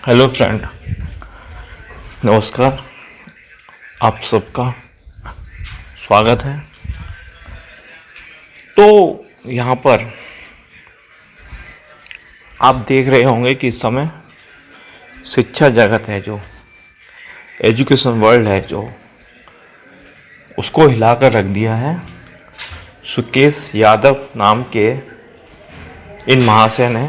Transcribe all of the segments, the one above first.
Hello friend, नमस्कार। आप सबका स्वागत है। तो यहाँ पर आप देख रहे होंगे कि इस समय शिक्षा जगत है, जो एजुकेशन वर्ल्ड है, जो उसको हिलाकर रख दिया है सुकेश यादव नाम के इन महाशय ने,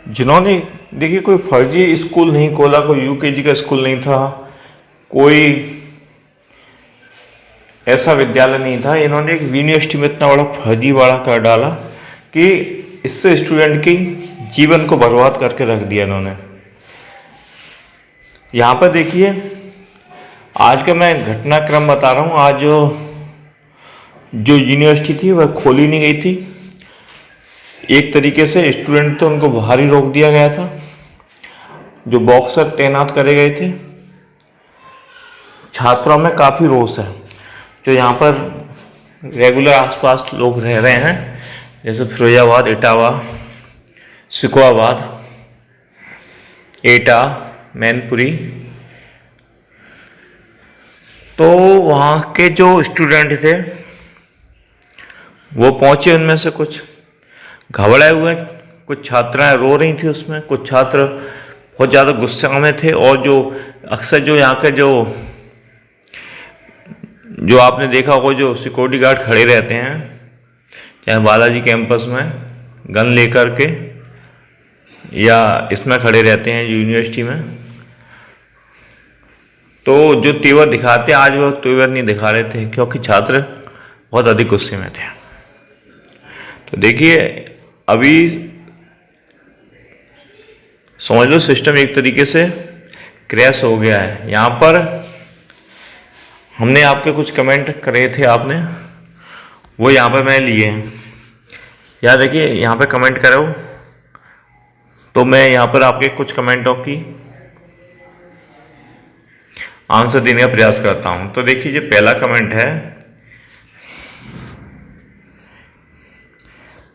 जिन्होंने देखिए कोई फर्जी स्कूल नहीं खोला, कोई यूकेजी का स्कूल नहीं था, कोई ऐसा विद्यालय नहीं था। इन्होंने एक यूनिवर्सिटी में इतना बड़ा फर्जीवाड़ा कर डाला कि इससे स्टूडेंट की जीवन को बर्बाद करके रख दिया इन्होंने। यहाँ पर देखिए, आज का मैं घटनाक्रम बता रहा हूँ। आज जो यूनिवर्सिटी थी वह खोली नहीं गई थी। एक तरीके से स्टूडेंट तो उनको बाहर ही रोक दिया गया था। जो बॉक्सर तैनात करे गए थे। छात्रों में काफ़ी रोष है। जो यहाँ पर रेगुलर आसपास लोग रह रहे हैं, जैसे फिरोजाबाद, इटावा, सिकोहाबाद, एटा, मैनपुरी, तो वहाँ के जो स्टूडेंट थे वो पहुँचे। उनमें से कुछ घबराए हुए, कुछ छात्राएं रो रही थी उसमें, कुछ छात्र बहुत ज़्यादा गुस्से में थे। और जो अक्सर जो यहाँ के जो आपने देखा होगा, जो सिक्योरिटी गार्ड खड़े रहते हैं, चाहे बालाजी कैंपस में गन लेकर के या इसमें खड़े रहते हैं यूनिवर्सिटी में, तो जो तेवर दिखाते हैं आज वो तेवर नहीं दिखा रहे थे, क्योंकि छात्र बहुत अधिक गुस्से में थे। तो देखिए, अभी समझ लो सिस्टम एक तरीके से क्रैश हो गया है। यहाँ पर हमने आपके कुछ कमेंट करे थे, आपने वो यहाँ पर मैंने लिए हैं। यार देखिए, यहाँ पे कमेंट करो तो मैं यहाँ पर आपके कुछ कमेंटों की आंसर देने का प्रयास करता हूँ। तो देखिए, जो पहला कमेंट है,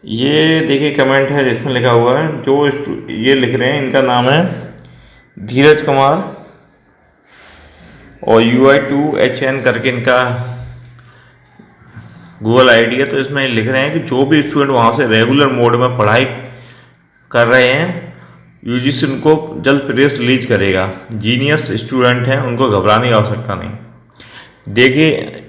ये देखिए कमेंट है जिसमें लिखा हुआ है, जो ये लिख रहे हैं, इनका नाम है धीरज कुमार और UI2HN करके इनका गूगल आईडी है। तो इसमें लिख रहे हैं कि जो भी स्टूडेंट वहाँ से रेगुलर मोड में पढ़ाई कर रहे हैं, UGC उनको जल्द प्रेस रिलीज करेगा। जीनियस स्टूडेंट हैं, उनको घबराने की आवश्यकता नहीं। देखिए,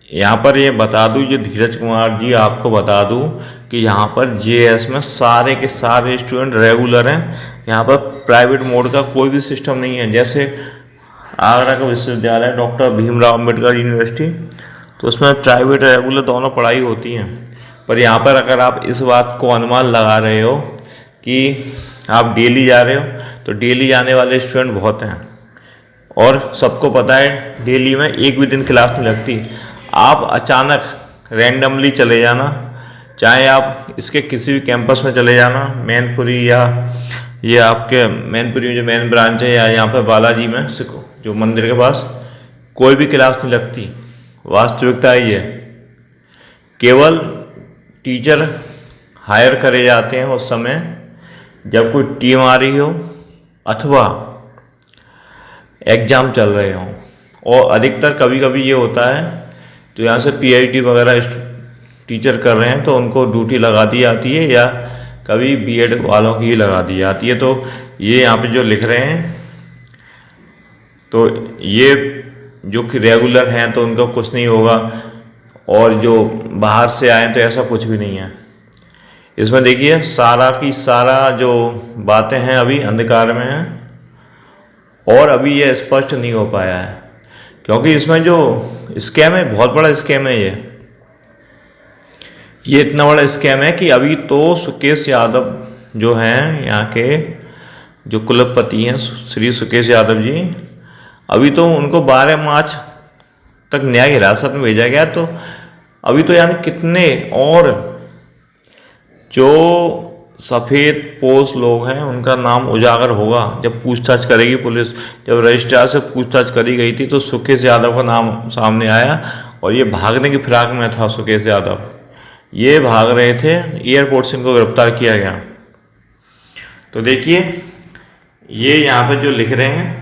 यहाँ पर ये बता दूँ, ये धीरज कुमार जी, आपको बता दूँ कि यहाँ पर JS में सारे के सारे स्टूडेंट रेगुलर हैं। यहाँ पर प्राइवेट मोड का कोई भी सिस्टम नहीं है। जैसे आगरा का विश्वविद्यालय डॉक्टर भीमराव अम्बेडकर यूनिवर्सिटी, तो उसमें प्राइवेट रेगुलर दोनों पढ़ाई होती हैं। पर यहाँ पर अगर आप इस बात को अनुमान लगा रहे हो कि आप डेली जा रहे हो, तो डेली जाने वाले स्टूडेंट बहुत हैं और सबको पता है डेली में एक भी दिन क्लास नहीं लगती। आप अचानक रैंडमली चले जाना, चाहे आप इसके किसी भी कैंपस में चले जाना, मैनपुरी या ये आपके मैनपुरी में जो मेन ब्रांच है, या यहाँ पर बालाजी में जो मंदिर के पास, कोई भी क्लास नहीं लगती। वास्तविकता ये है, केवल टीचर हायर करे जाते हैं उस समय जब कोई टीम आ रही हो अथवा एग्ज़ाम चल रहे हों। और अधिकतर कभी कभी ये होता है, तो यहाँ से PhD वगैरह टीचर कर रहे हैं तो उनको ड्यूटी लगा दी जाती है, या कभी B.Ed वालों की ही लगा दी जाती है। तो ये यहाँ पे जो लिख रहे हैं, तो ये जो कि रेगुलर हैं तो उनको कुछ नहीं होगा, और जो बाहर से आए तो ऐसा कुछ भी नहीं है। इसमें देखिए, सारा की सारा जो बातें हैं अभी अंधकार में हैं और अभी ये स्पष्ट नहीं हो पाया है, क्योंकि इसमें जो स्कैम है, बहुत बड़ा स्कैम है। ये इतना बड़ा स्कैम है कि अभी तो सुकेश यादव जो हैं, यहाँ के जो कुलपति हैं श्री सुकेश यादव जी, अभी तो उनको 12 मार्च तक न्यायिक हिरासत में भेजा गया। तो अभी तो यानी कितने और जो सफ़ेद पोश लोग हैं उनका नाम उजागर होगा जब पूछताछ करेगी पुलिस। जब रजिस्ट्रार से पूछताछ करी गई थी तो सुकेश यादव का नाम सामने आया, और ये भागने की फिराक में था सुकेश यादव। ये भाग रहे थे, एयरपोर्ट से इनको गिरफ्तार किया गया। तो देखिए, ये यहाँ पे जो लिख रहे हैं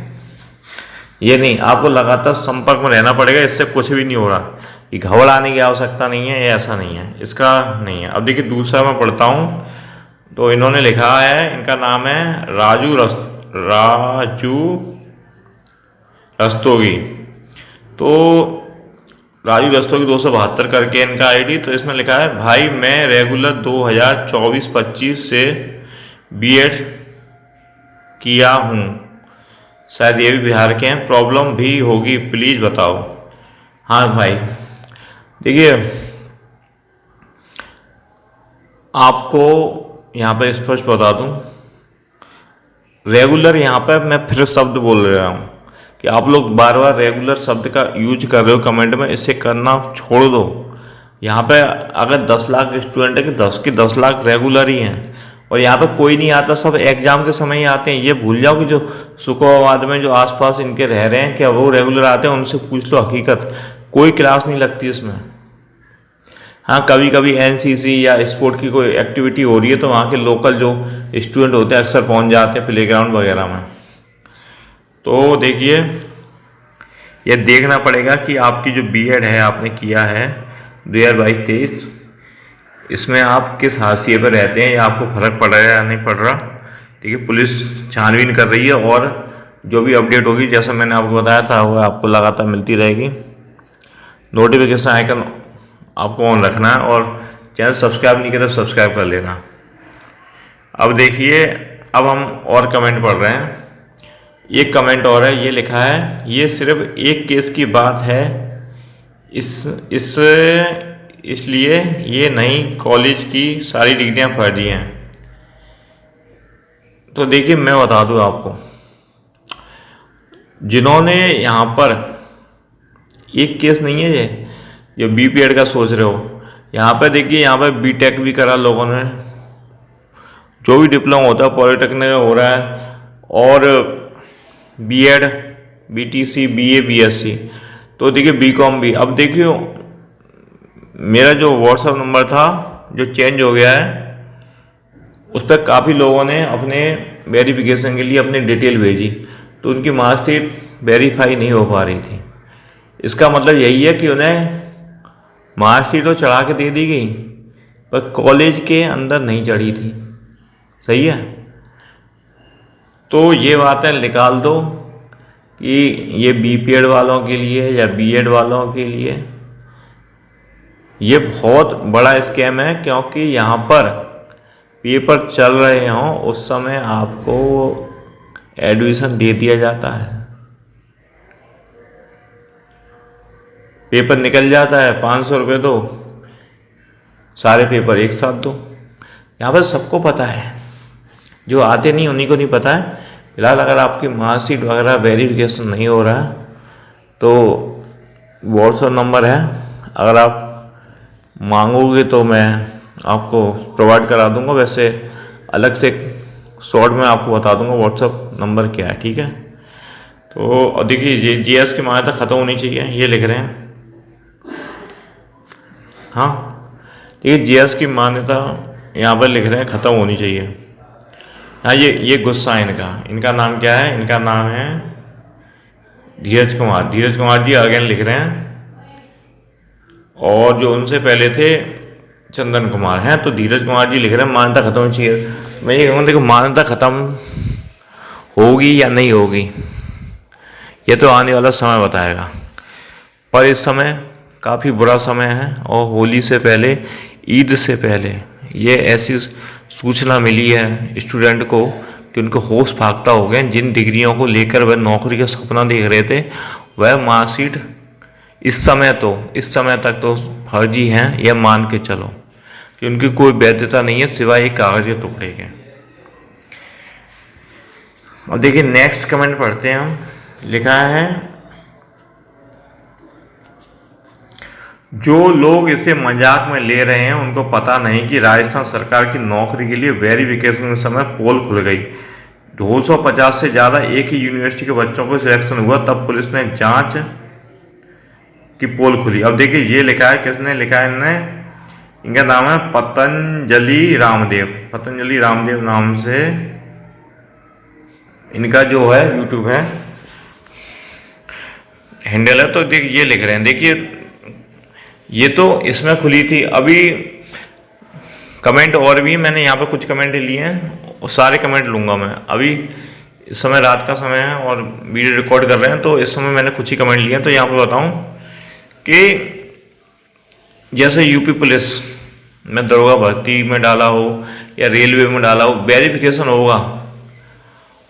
ये नहीं, आपको लगातार संपर्क में रहना पड़ेगा, इससे कुछ भी नहीं हो रहा। ये घबराने की आवश्यकता नहीं है, ये ऐसा नहीं है, इसका नहीं है। अब देखिए दूसरा मैं पढ़ता हूँ, तो इन्होंने लिखा है, इनका नाम है राजू रस्तोगी। तो राजू रस्तोगी 272 करके इनका आईडी। तो इसमें लिखा है, भाई मैं रेगुलर 2024-25 से बीएड किया हूँ, शायद ये भी बिहार के हैं, प्रॉब्लम भी होगी, प्लीज़ बताओ। हाँ भाई, देखिए आपको यहाँ पर स्पष्ट बता दूँ, रेगुलर यहाँ पर मैं फिर शब्द बोल रहा हूँ कि आप लोग बार बार रेगुलर शब्द का यूज कर रहे हो कमेंट में, इसे करना छोड़ दो। यहाँ पे अगर 10 लाख स्टूडेंट है कि 10 के 10 लाख रेगुलर ही हैं, और यहाँ पे कोई नहीं आता, सब एग्जाम के समय ही आते हैं। ये भूल जाओ कि जो सुखोबाद में जो आसपास इनके रह रहे हैं, क्या वो रेगुलर आते हैं? उनसे पूछ लो हकीकत, कोई क्लास नहीं लगती इसमें। हाँ, कभी कभी एनसीसी या स्पोर्ट की कोई एक्टिविटी हो रही है तो वहाँ के लोकल जो स्टूडेंट होते हैं अक्सर पहुँच जाते हैं प्लेग्राउंड वगैरह में। तो देखिए, ये देखना पड़ेगा कि आपकी जो बीएड है आपने किया है 2022-23, इसमें आप किस हाशिए पर रहते हैं, या आपको फ़र्क पड़ रहा है या नहीं पड़ रहा। ठीक है, पुलिस छानबीन कर रही है, और जो भी अपडेट होगी जैसा मैंने आपको बताया था वो आपको लगातार मिलती रहेगी। नोटिफिकेशन आइकन आपको ऑन रखना है, और चैनल सब्सक्राइब नहीं किया तो सब्सक्राइब कर लेना। अब देखिए, अब हम और कमेंट पढ़ रहे हैं। एक कमेंट और है, ये लिखा है, ये सिर्फ एक केस की बात है, इसलिए ये नई कॉलेज की सारी डिग्रियां फर्जी हैं। तो देखिए मैं बता दूं आपको, जिन्होंने यहाँ पर एक केस नहीं है, ये जो बीपीएड का सोच रहे हो, यहाँ पर देखिए, यहाँ पर बीटेक भी करा लोगों ने, जो भी डिप्लोमा होता है पॉलिटेक्निक का हो रहा है, और बीएड, बीटीसी, बीए, बीएससी, तो देखिए बीकॉम भी। अब देखियो, मेरा जो व्हाट्सएप नंबर था जो चेंज हो गया है, उस पर काफ़ी लोगों ने अपने वेरिफिकेशन के लिए अपनी डिटेल भेजी, तो उनकी मार्कशीट वेरीफाई नहीं हो पा रही थी। इसका मतलब यही है कि उन्हें मार्कशीट तो चढ़ा के दे दी गई, पर कॉलेज के अंदर नहीं चढ़ी थी। सही है, तो ये बातें निकाल दो कि ये बीपीएड वालों के लिए या बीएड वालों के लिए ये बहुत बड़ा स्कैम है, क्योंकि यहाँ पर पेपर चल रहे हों उस समय आपको एडमिशन दे दिया जाता है, पेपर निकल जाता है, 500 रुपये दो, सारे पेपर एक साथ दो। यहाँ पर सबको पता है, जो आते नहीं उन्हीं को नहीं पता है। फिलहाल अगर आपकी मार्कशीट वगैरह वेरिफिकेशन नहीं हो रहा है तो व्हाट्सएप नंबर है, अगर आप मांगोगे तो मैं आपको प्रोवाइड करा दूंगा। वैसे अलग से शॉर्ट में आपको बता दूंगा व्हाट्सएप नंबर क्या है। ठीक है, तो देखिए जीएस की मान्यता ख़त्म होनी चाहिए, ये लिख रहे हैं। हाँ, देखिए जीएस की मान्यता यहाँ पर लिख रहे हैं ख़त्म होनी चाहिए। हाँ, ये गुस्सा है इनका नाम क्या है? इनका नाम है धीरज कुमार जी अगेन लिख रहे हैं, और जो उनसे पहले थे चंदन कुमार हैं। तो धीरज कुमार जी लिख रहे हैं मान्यता खत्म होनी चाहिए। मैं ये कहूँगा, देखो मान्यता खत्म होगी या नहीं होगी ये तो आने वाला समय बताएगा, पर इस समय काफ़ी बुरा समय है, और होली से पहले, ईद से पहले ये ऐसी सूचना मिली है स्टूडेंट को कि उनको होश फाख्ता हो गए। जिन डिग्रियों को लेकर वह नौकरी का सपना देख रहे थे, वह मार्कशीट इस समय तक तो फर्जी हैं, यह मान के चलो कि उनकी कोई वैधता नहीं है सिवाय एक कागज के टुकड़े के। अब देखिए नेक्स्ट कमेंट पढ़ते हैं हम। लिखा है, जो लोग इसे मजाक में ले रहे हैं उनको पता नहीं कि राजस्थान सरकार की नौकरी के लिए वेरिफिकेशन के समय पोल खुल गई। 250 से ज़्यादा एक ही यूनिवर्सिटी के बच्चों को सिलेक्शन हुआ, तब पुलिस ने जांच की पोल खुली। अब देखिए ये लिखा है, किसने लिखा है? इनका नाम है पतंजलि रामदेव नाम से इनका जो है यूट्यूब है हैंडल है, तो देखिए ये लिख रहे हैं, देखिए ये तो इसमें खुली थी। अभी कमेंट और भी मैंने यहाँ पे कुछ कमेंट लिए हैं और सारे कमेंट लूँगा मैं। अभी इस समय रात का समय है और वीडियो रिकॉर्ड कर रहे हैं, तो इस समय मैंने कुछ ही कमेंट लिए हैं। तो यहाँ पे बताऊँ कि जैसे यूपी पुलिस में दरोगा भर्ती में डाला हो या रेलवे में डाला हो, वेरिफिकेशन होगा।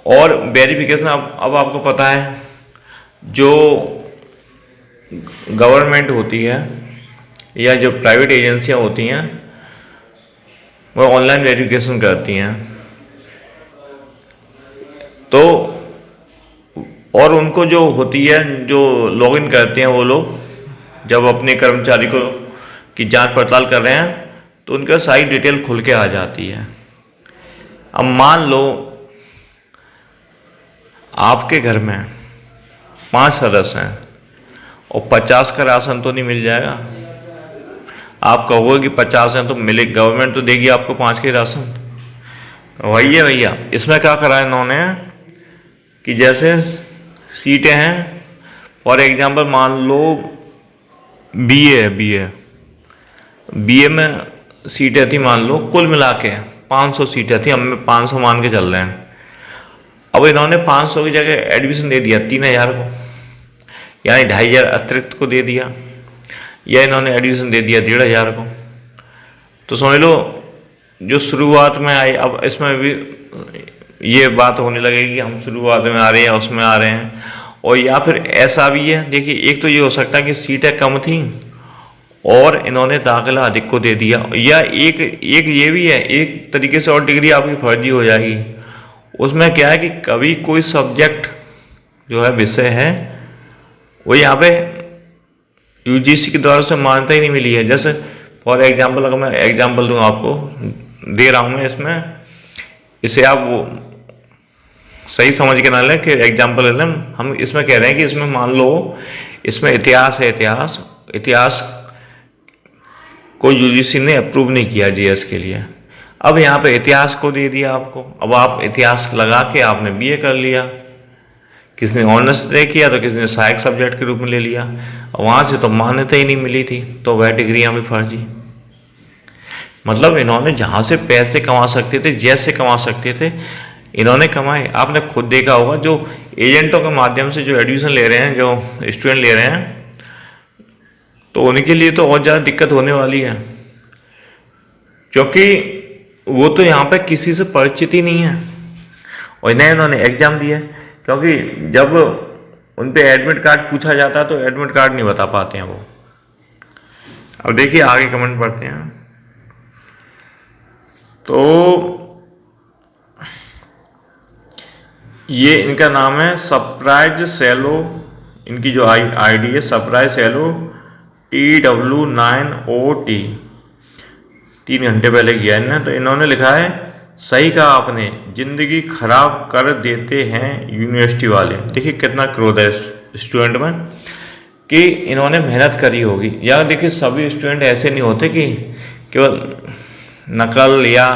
और वेरिफिकेशन अब आपको पता है, जो गवर्नमेंट होती है या जो प्राइवेट एजेंसियां होती हैं वो ऑनलाइन वेरिफिकेशन करती हैं। तो और उनको जो होती है, जो लॉगिन करते हैं वो लोग, जब अपने कर्मचारी को की जांच पड़ताल कर रहे हैं तो उनका सारी डिटेल खुल के आ जाती है। अब मान लो आपके घर में 5 सदस्य हैं और 50 का राशन तो नहीं मिल जाएगा। आप कहोगे कि 50 हैं तो मिले, गवर्नमेंट तो देगी आपको 5 के राशन। वही है भैया, इसमें क्या करा है इन्होंने कि जैसे सीटें हैं, फॉर एग्जांपल मान लो बीए में सीटें थी, मान लो कुल मिला के 500 सीटें थी, हम 500 मान के चल रहे हैं। अब इन्होंने 500 की जगह एडमिशन दे दिया 3000 को, यानी 2500 अतिरिक्त को दे दिया, या इन्होंने एडमिशन दे दिया 1500 को। तो समझ लो जो शुरुआत में आई, अब इसमें भी ये बात होने लगेगी कि हम शुरुआत में आ रहे हैं, उसमें आ रहे हैं। और या फिर ऐसा भी है, देखिए एक तो ये हो सकता है कि सीटें कम थी और इन्होंने दाखिला अधिक को दे दिया, या एक ये भी है, एक तरीके से और डिग्री आपकी फर्जी हो जाएगी। उसमें क्या है कि कभी कोई सब्जेक्ट जो है, विषय है, वो यहाँ पे यूजीसी के द्वारा से मान्यता ही नहीं मिली है। जैसे फॉर एग्जांपल, अगर मैं एग्जांपल दूँ आपको, दे रहा हूँ मैं इसमें, इसे आप वो सही समझ के ना लें कि एग्जांपल ले लें। हम इसमें कह रहे हैं कि इसमें मान लो इसमें इतिहास है, इतिहास को यूजीसी ने अप्रूव नहीं किया जीएस के लिए। अब यहाँ पे इतिहास को दे दिया आपको, अब आप इतिहास लगा के आपने बीए कर लिया, किसने ऑनर्स ले किया तो किसने सहायक सब्जेक्ट के रूप में ले लिया, वहाँ से तो मान्यता ही नहीं मिली थी, तो वह डिग्री यहाँ भी फर्जी। मतलब इन्होंने जहाँ से पैसे कमा सकते थे, जैसे कमा सकते थे, इन्होंने कमाए। आपने खुद देखा होगा, जो एजेंटों के माध्यम से जो एडमिशन ले रहे हैं, जो स्टूडेंट ले रहे हैं, तो उनके लिए तो और ज़्यादा दिक्कत होने वाली है, क्योंकि वो तो यहाँ पे किसी से परिचित ही नहीं है और इन्हें इन्होंने एग्जाम दिया। क्योंकि जब उन पे एडमिट कार्ड पूछा जाता है तो एडमिट कार्ड नहीं बता पाते हैं वो। अब देखिए आगे कमेंट पढ़ते हैं। तो ये इनका नाम है सरप्राइज सेलो, इनकी जो आईडी है सरप्राइज सेलो TW9OT, 3 घंटे पहले किया इन्होंने। तो इन्होंने लिखा है, सही कहा आपने, जिंदगी खराब कर देते हैं यूनिवर्सिटी वाले। देखिए कितना क्रोध है स्टूडेंट में कि इन्होंने मेहनत करी होगी। या देखिए सभी स्टूडेंट ऐसे नहीं होते कि केवल नकल या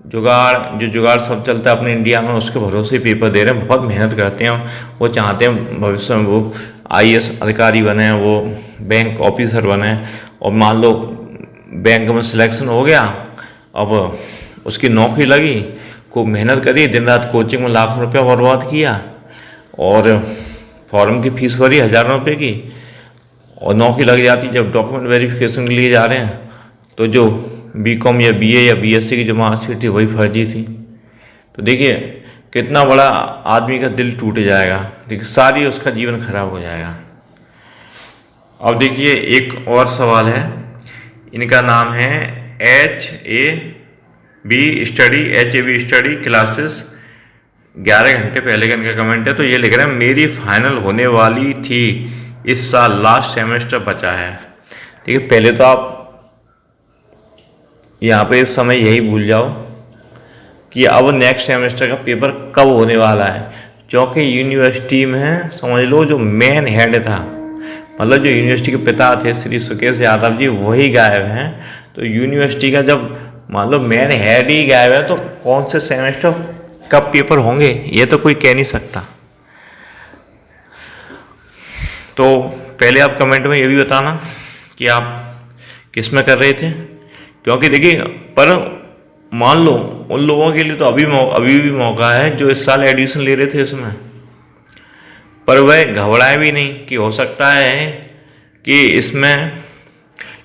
जुगाड़ सब चलता है अपने इंडिया में, उसके भरोसे पेपर दे रहे हैं। बहुत मेहनत करते हैं, वो चाहते हैं भविष्य में वो IAS अधिकारी बने, वो बैंक ऑफिसर बने। और मान लो बैंक में सिलेक्शन हो गया, अब उसकी नौकरी लगी, खूब मेहनत करी, दिन रात कोचिंग में लाखों रुपया बर्बाद किया और फॉर्म की फीस भरी हज़ारों रुपये की, और नौकरी लग जाती। जब डॉक्यूमेंट वेरिफिकेशन के लिए जा रहे हैं तो जो BCom या BA या BSc की जो मार्कशीट थी वही फर्जी थी। तो देखिए कितना बड़ा आदमी का दिल टूट जाएगा, देखिए सारी उसका जीवन खराब हो जाएगा। अब देखिए एक और सवाल है, इनका नाम है HAB स्टडी क्लासेस, 11 घंटे पहले का इनका कमेंट है। तो ये लिख रहे हैं, मेरी फाइनल होने वाली थी इस साल, लास्ट सेमेस्टर बचा है। देखिए पहले तो आप यहाँ पे इस समय यही भूल जाओ कि अब नेक्स्ट सेमेस्टर का पेपर कब होने वाला है, क्योंकि यूनिवर्सिटी में समझ लो जो मेन हेड था, मतलब जो यूनिवर्सिटी के पिता थे श्री सुकेश यादव जी, वही गायब हैं। तो यूनिवर्सिटी का जब मान लो मेन हेड ही गायब है तो कौन से सेमेस्टर कब पेपर होंगे ये तो कोई कह नहीं सकता। तो पहले आप कमेंट में ये भी बताना कि आप किस में कर रहे थे, क्योंकि देखिए पर मान लो उन लोगों के लिए तो अभी भी मौका है जो इस साल एडमिशन ले रहे थे इसमें, पर वह घबराए भी नहीं कि हो सकता है कि इसमें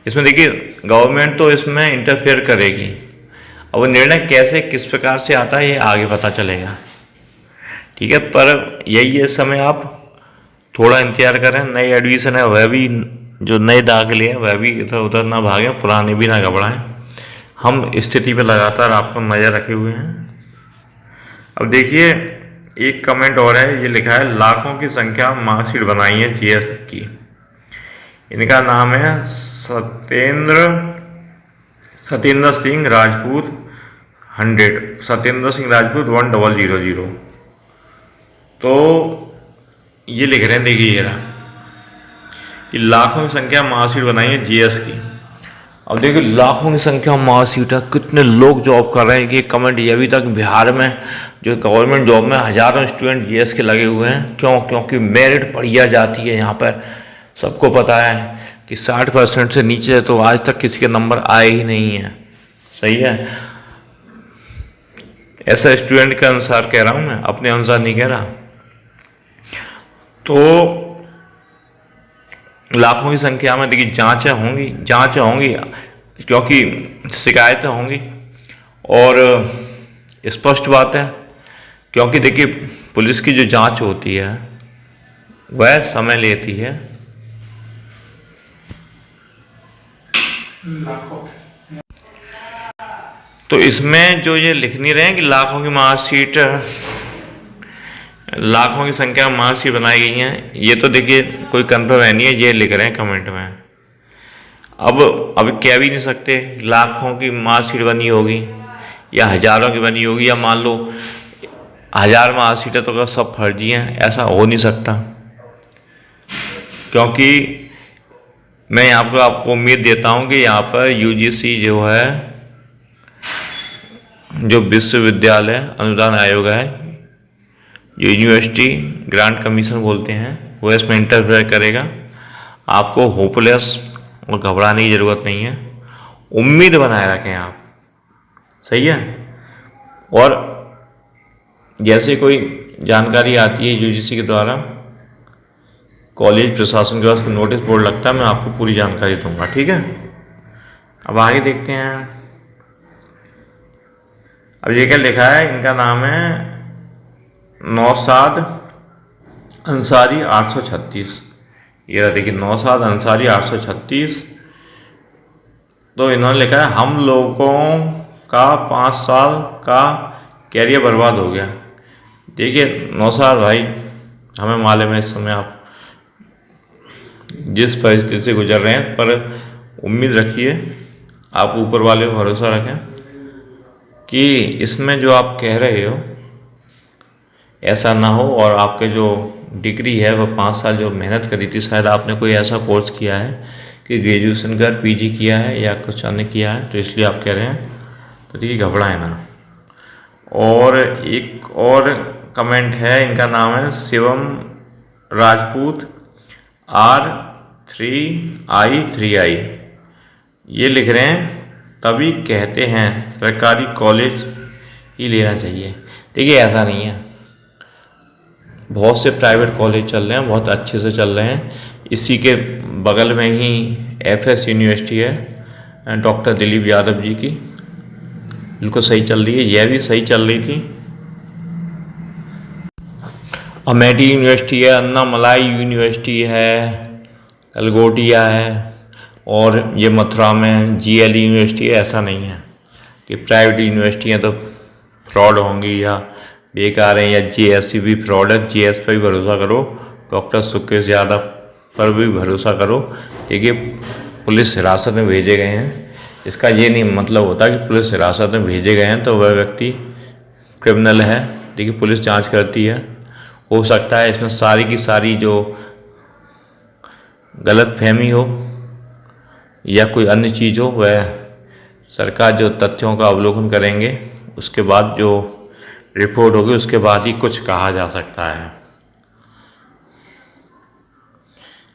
देखिए गवर्नमेंट तो इसमें इंटरफेयर करेगी। अब निर्णय कैसे किस प्रकार से आता है ये आगे पता चलेगा, ठीक है। पर यही है, इस समय आप थोड़ा इंतजार करें। नई एडमिशन है वह भी, जो नए दाखिले हैं वह भी इधर उधर ना भागें, पुराने भी ना घबराएं। हम स्थिति पे लगातार आपको नज़र रखे हुए हैं। अब देखिए एक कमेंट और है, ये लिखा है लाखों की संख्या मार्कशीट बनाई है जीएस की। इनका नाम है सत्येंद्र सिंह राजपूत 100, सत्येंद्र सिंह राजपूत 1000। तो ये लिख रहे हैं, देखिए ये रहा कि लाखों की संख्या मार्कशीट बनाई है जीएस की। अब देखिए लाखों की संख्या मार्कशीट है, कितने लोग जॉब कर रहे हैं कि कमेंट ये अभी तक बिहार में जो गवर्नमेंट जॉब में हज़ारों स्टूडेंट जीएस के लगे हुए हैं। क्यों? क्योंकि मेरिट बढ़िया जाती है यहाँ पर। सबको पता है कि 60% से नीचे तो आज तक किसी के नंबर आए ही नहीं है, सही है। ऐसा स्टूडेंट के अनुसार कह रहा हूँ मैं, अपने अनुसार नहीं कह रहा। तो लाखों की संख्या में देखिए जांचें होंगी क्योंकि शिकायतें होंगी, और स्पष्ट बात है क्योंकि देखिए पुलिस की जो जांच होती है वह समय लेती है। तो इसमें जो ये लिख नहीं रहे हैं कि लाखों की मार्कशीट, लाखों की संख्या में मार्कशीट बनाई गई हैं, ये तो देखिए कोई कंफर्म है नहीं है, ये लिख रहे हैं कमेंट में। अब कह भी नहीं सकते लाखों की मार्कशीट बनी होगी या हज़ारों की बनी होगी, या मान लो 1000 मार्कशीटें तो सब फर्जी हैं, ऐसा हो नहीं सकता। क्योंकि मैं यहाँ पर आपको उम्मीद देता हूँ कि यहाँ पर यूजीसी जो है, जो विश्वविद्यालय अनुदान आयोग है, जो यूनिवर्सिटी ग्रांट कमीशन बोलते हैं, वो इसमें इंटरफेयर करेगा। आपको होपलेस और घबराने की ज़रूरत नहीं है, उम्मीद बनाए रखें आप, सही है। और जैसे कोई जानकारी आती है यूजीसी के द्वारा, कॉलेज प्रशासन के पास कोई नोटिस बोर्ड लगता है, मैं आपको पूरी जानकारी दूंगा, ठीक है। अब आगे देखते हैं। अब ये क्या लिखा है, इनका नाम है नौशाद अंसारी 836। ये रहा देखिए नौशाद अंसारी 836। तो इन्होंने लिखा है हम लोगों का 5 साल का कैरियर बर्बाद हो गया। देखिए नौशाद भाई, हमें मालूम है इस समय आप जिस परिस्थिति से गुजर रहे हैं, पर उम्मीद रखिए, आप ऊपर वाले पर भरोसा रखें कि इसमें जो आप कह रहे हो ऐसा ना हो, और आपके जो डिग्री है वह 5 साल जो मेहनत करी थी, शायद आपने कोई ऐसा कोर्स किया है कि ग्रेजुएशन कर पीजी किया है या कुछ अन्य किया है, तो इसलिए आप कह रहे हैं। तो देखिए घबराएं ना। और एक और कमेंट है, इनका नाम है शिवम राजपूत R3I3I। ये लिख रहे हैं तभी कहते हैं सरकारी कॉलेज ही लेना चाहिए। देखिए ऐसा नहीं है, बहुत से प्राइवेट कॉलेज चल रहे हैं, बहुत अच्छे से चल रहे हैं। इसी के बगल में ही FS यूनिवर्सिटी है डॉक्टर दिलीप यादव जी की, बिल्कुल सही चल रही है, यह भी सही चल रही थी। अमेठी यूनिवर्सिटी है, अन्नामलाई यूनिवर्सिटी है, अलगोटिया है, और ये मथुरा में GLE यूनिवर्सिटी है। ऐसा नहीं है कि प्राइवेट यूनिवर्सिटियाँ तो फ्रॉड होंगी या बेकार हैं, या JSC भी फ्रॉड है। JS पर भी भरोसा करो, डॉक्टर सुकेश यादव पर भी भरोसा करो। देखिए पुलिस हिरासत में भेजे गए हैं, इसका ये नहीं मतलब होता कि पुलिस हिरासत में भेजे गए हैं तो वह व्यक्ति क्रिमिनल है। देखिए पुलिस जांच करती है, हो सकता है इसमें सारी की सारी जो गलत फहमी हो या कोई अन्य चीज़ हो, वह सरकार जो तथ्यों का अवलोकन करेंगे उसके बाद जो रिपोर्ट होगी उसके बाद ही कुछ कहा जा सकता है।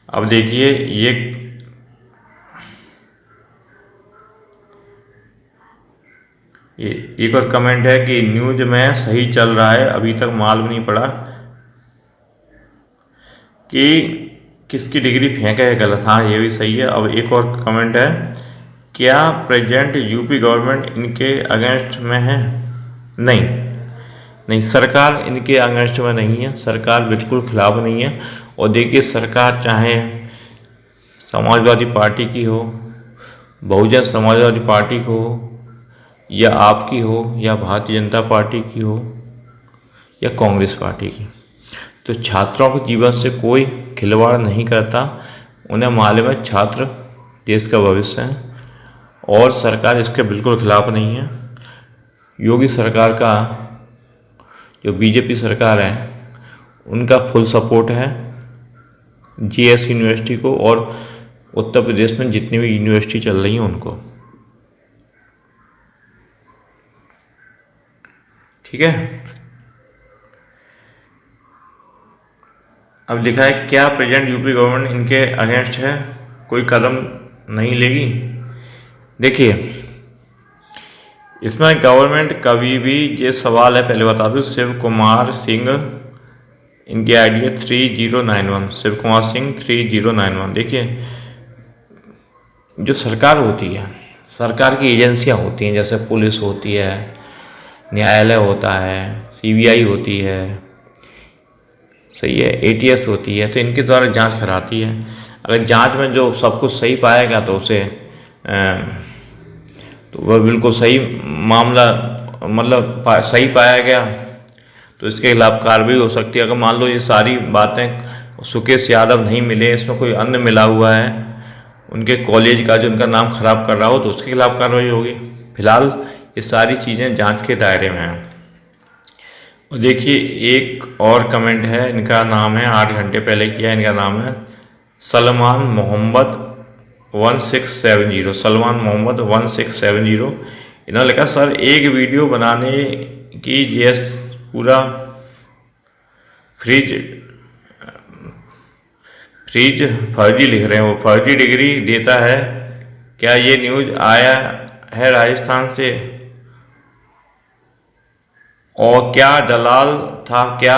अब देखिए ये एक और कमेंट है कि न्यूज में सही चल रहा है, अभी तक मालूम नहीं पड़ा कि किसकी डिग्री फेंका है गलत। हाँ ये भी सही है। अब एक और कमेंट है, क्या प्रेजेंट यूपी गवर्नमेंट इनके अगेंस्ट में है? नहीं, सरकार इनके अगेंस्ट में नहीं है, सरकार बिल्कुल खिलाफ नहीं है। और देखिए सरकार चाहे समाजवादी पार्टी की हो, बहुजन समाजवादी पार्टी की हो, या आपकी हो, या भारतीय जनता पार्टी की हो, या कांग्रेस पार्टी की, तो छात्रों के जीवन से कोई खिलवाड़ नहीं करता। उन्हें मालूम है छात्र देश का भविष्य है और सरकार इसके बिल्कुल खिलाफ नहीं है। योगी सरकार का, जो बीजेपी सरकार है, उनका फुल सपोर्ट है जीएस यूनिवर्सिटी को और उत्तर प्रदेश में जितनी भी यूनिवर्सिटी चल रही हैं उनको। ठीक है। अब लिखा है, क्या प्रेजेंट यूपी गवर्नमेंट इनके अगेंस्ट है, कोई कदम नहीं लेगी? देखिए इसमें गवर्नमेंट कभी भी, ये सवाल है पहले बता दूं, शिव कुमार सिंह, इनकी आईडी है 3091, शिव कुमार सिंह 3091। देखिए जो सरकार होती है, सरकार की एजेंसियां होती हैं, जैसे पुलिस होती है, न्यायालय होता है, सीबीआई होती है, सही है, एटीएस होती है, तो इनके द्वारा जांच कराती है। अगर जांच में जो सब कुछ सही पाएगा तो उसे तो वह बिल्कुल सही मामला, मतलब सही पाया गया तो इसके खिलाफ कार्रवाई हो सकती है। अगर मान लो ये सारी बातें सुकेश यादव नहीं मिले, इसमें कोई अन्य मिला हुआ है, उनके कॉलेज का जो उनका नाम खराब कर रहा हो, तो उसके खिलाफ कार्रवाई होगी। फिलहाल ये सारी चीज़ें जांच के दायरे में हैं। और देखिए एक और कमेंट है, इनका नाम है 8 घंटे पहले किया, इनका नाम है सलमान मोहम्मद 1670, सलमान मोहम्मद 1670। इन्होंने लिखा, सर एक वीडियो बनाने की जीएस पूरा फ्रीज फर्जी लिख रहे हैं, वो फर्जी डिग्री देता है क्या? ये न्यूज़ आया है राजस्थान से, और क्या दलाल था क्या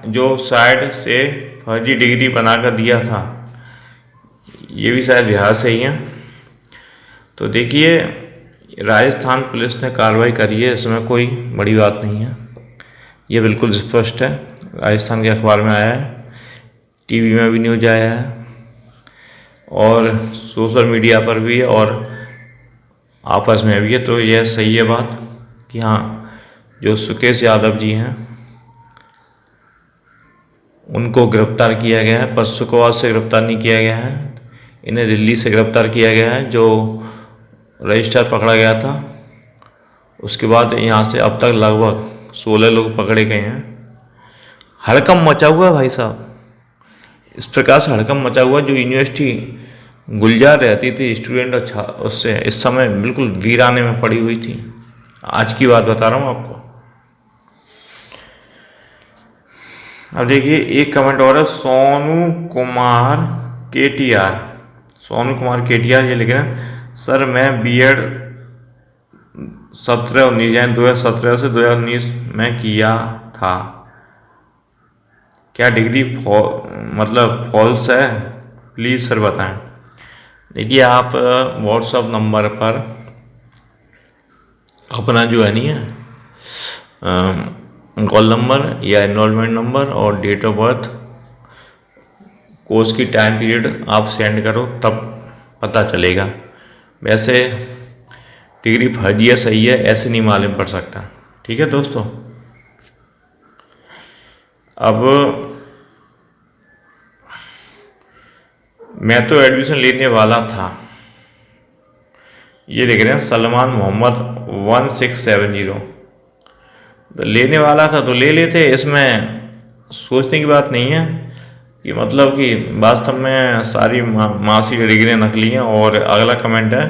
जो साइड से फर्जी डिग्री बनाकर दिया था? ये भी शायद बिहार से ही हैं। तो देखिए राजस्थान पुलिस ने कार्रवाई करी है, इसमें कोई बड़ी बात नहीं है, ये बिल्कुल स्पष्ट है, राजस्थान के अखबार में आया है, टीवी में भी न्यूज आया है और सोशल मीडिया पर भी है और आपस में भी है। तो यह सही है बात कि हाँ, जो सुकेश यादव जी हैं उनको गिरफ्तार किया गया है, पर शुक्रवार से गिरफ्तार नहीं किया गया है, इन्हें दिल्ली से गिरफ्तार किया गया है। जो रजिस्टर पकड़ा गया था उसके बाद यहाँ से अब तक लगभग 16 लोग पकड़े गए हैं। हड़कंप मचा हुआ है भाई साहब, इस प्रकार से हड़कंप मचा हुआ, जो यूनिवर्सिटी गुलजार रहती थी स्टूडेंट और उससे इस समय बिल्कुल वीराने में पड़ी हुई थी। आज की बात बता रहा हूँ आपको। अब देखिए एक कमेंट और है, सोनू कुमार केटीआर ये लिख रहे हैं, सर मैं बीएड 2017 से 2019 में किया था, क्या डिग्री मतलब फॉल्स है? प्लीज़ सर बताएं। देखिए आप व्हाट्सएप नंबर पर अपना जो है नहीं है कॉल नंबर या एनरोलमेंट नंबर और डेट ऑफ बर्थ, कोर्स की टाइम पीरियड आप सेंड करो, तब पता चलेगा। वैसे डिग्री फर्जी है सही है ऐसे नहीं मालूम पड़ सकता। ठीक है दोस्तों, अब मैं तो एडमिशन लेने वाला था, ये लिख रहे हैं सलमान मोहम्मद 1670, तो लेने वाला था तो ले लेते, इसमें सोचने की बात नहीं है कि मतलब कि वास्तव में सारी मासी डिग्रियाँ नकली हैं। और अगला कमेंट है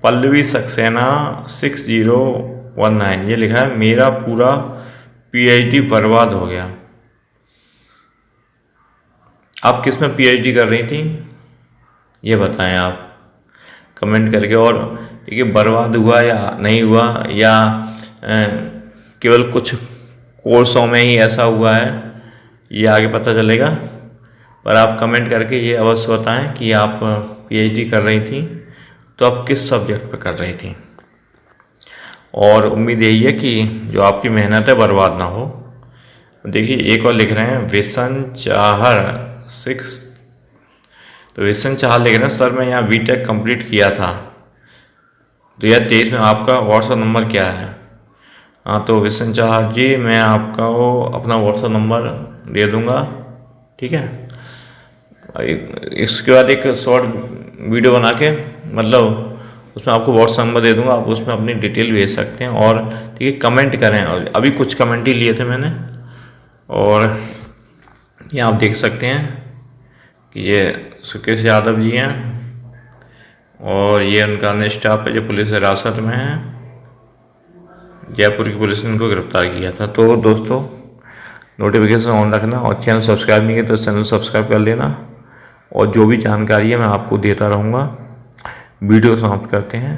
पल्लवी सक्सेना 6019, ये लिखा है मेरा पूरा पीएचडी बर्बाद हो गया। आप किस में पीएचडी कर रही थी ये बताएं आप कमेंट करके। और देखिए बर्बाद हुआ या नहीं हुआ, या केवल कुछ कोर्सों में ही ऐसा हुआ है, ये आगे पता चलेगा। पर आप कमेंट करके ये अवश्य बताएं कि आप पीएचडी कर रही थी तो आप किस सब्जेक्ट पर कर रही थी। और उम्मीद यही है कि जो आपकी मेहनत है बर्बाद ना हो। देखिए एक और लिख रहे हैं विशन चाहर 6। तो विशन चाहर लिख रहे हैं सर मैं यहाँ बीटेक कंप्लीट किया था 2023 में, आपका व्हाट्सएप नंबर क्या है। हाँ तो विशन चाहर जी मैं आपका वो अपना व्हाट्सएप नंबर दे दूँगा, ठीक है। इसके बाद एक शॉर्ट वीडियो बना के मतलब उसमें आपको व्हाट्सएप नंबर दे दूंगा, आप उसमें अपनी डिटेल भेज सकते हैं। और ठीक है कमेंट करें, अभी कुछ कमेंट ही लिए थे मैंने। और ये आप देख सकते हैं कि ये सुकेश यादव जी हैं और ये उनका अन्य स्टाफ है जो पुलिस हिरासत में है। जयपुर की पुलिस ने इनको गिरफ्तार किया था। तो दोस्तों नोटिफिकेशन ऑन रखना और चैनल सब्सक्राइब नहीं किया तो चैनल सब्सक्राइब कर लेना। और जो भी जानकारी है मैं आपको देता रहूँगा। वीडियो समाप्त करते हैं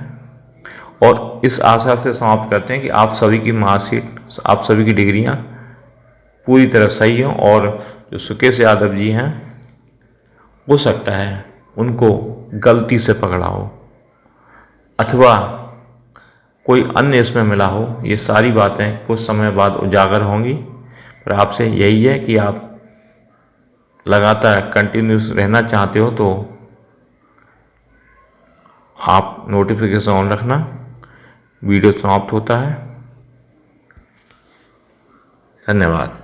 और इस आशा से समाप्त करते हैं कि आप सभी की मार्कशीट, आप सभी की डिग्रियां पूरी तरह सही हों। और जो सुकेश यादव जी हैं हो सकता है उनको गलती से पकड़ा हो अथवा कोई अन्य इसमें मिला हो, ये सारी बातें कुछ समय बाद उजागर होंगी। पर आपसे यही है कि आप लगातार कंटिन्यूस रहना चाहते हो तो आप नोटिफिकेशन ऑन रखना। वीडियो समाप्त होता है। धन्यवाद।